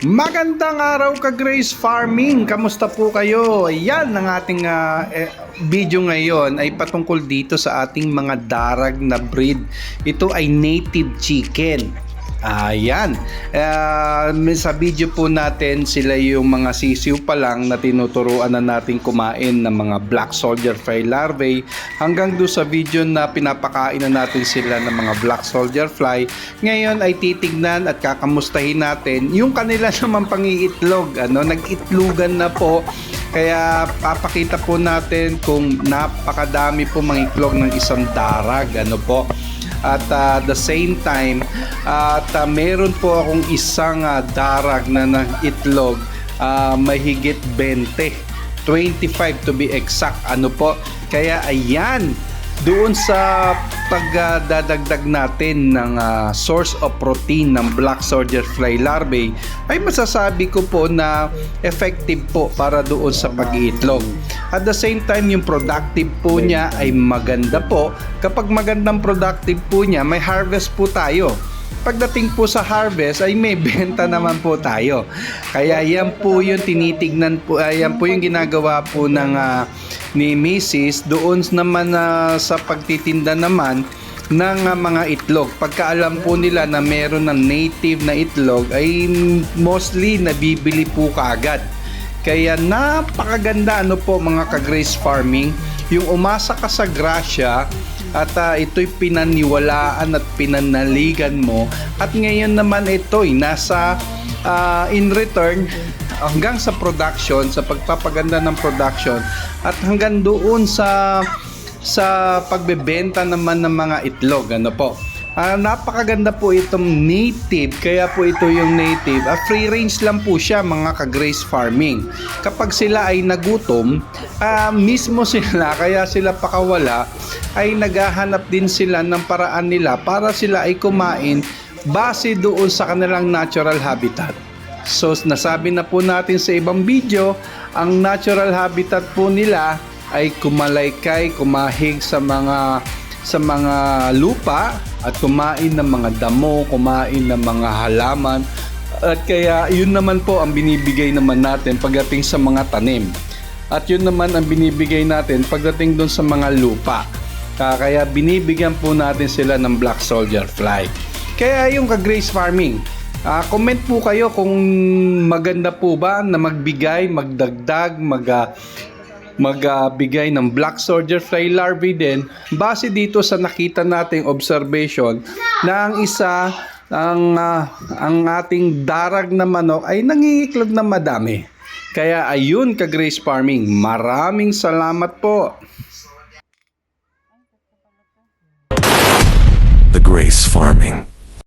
Magandang araw ka Grace Farming. Kamusta po kayo? Ayan ang ating video ngayon ay patungkol dito sa ating mga darag na breed. Ito ay native chicken. Ayan. Sa video po natin sila yung mga sisiw pa lang na tinuturuan na natin kumain ng mga black soldier fly larvae hanggang do sa video na pinapakain na natin sila ng mga black soldier fly. Ngayon ay titignan at kakamustahin natin yung kanila naman pangiitlog. Nag-itlogan na po. Kaya papakita po natin kung napakadami po mga itlog ng isang darag. At the same time, meron po akong isang darag na ng itlog, mahigit 20, 25 to be exact. Kaya ayan, doon sa pagdadagdag natin ng source of protein ng black soldier fly larvae ay masasabi ko po na effective po para doon sa pag-iitlog. At the same time, yung productive po niya ay maganda po. Kapag magandang productive po niya, may harvest po tayo. Pagdating po sa harvest ay may benta naman po tayo. Kaya yan po yung tinitignan po, yan po yung ginagawa po ng ni Mrs. doon naman sa pagtitinda naman ng mga itlog. Pagkaalam po nila na meron ng native na itlog ay mostly nabibili po kaagad. Kaya napakaganda po mga ka-Grace Farming, yung umasa ka sa grasya at ito'y pinaniwalaan at pinanaligan mo at ngayon naman ito'y nasa in return hanggang sa production, sa pagpapaganda ng production at hanggang doon sa pagbebenta naman ng mga itlog. Napakaganda po itong native, kaya po ito yung native. Free range lang po siya mga ka-Grace Farming. Kapag sila ay nagutom, mismo sila, kaya sila pakawala, ay naghahanap din sila ng paraan nila para sila ay kumain base doon sa kanilang natural habitat. So nasabi na po natin sa ibang video, ang natural habitat po nila ay kumalaykay, kumahig sa mga lupa at kumain ng mga damo, kumain ng mga halaman. At kaya yun naman po ang binibigay naman natin pagdating sa mga tanim. At yun naman ang binibigay natin pagdating doon sa mga lupa. Kaya binibigyan po natin sila ng black soldier fly. Kaya yung ka-Grace Farming, comment po kayo kung maganda po ba na magbigay, magdagdag, magbigay ng black soldier fly larvae din base dito sa nakita nating observation na ang ating darag na manok ay nangingiklog na madami. Kaya ayun ka-Grace Farming, maraming salamat po.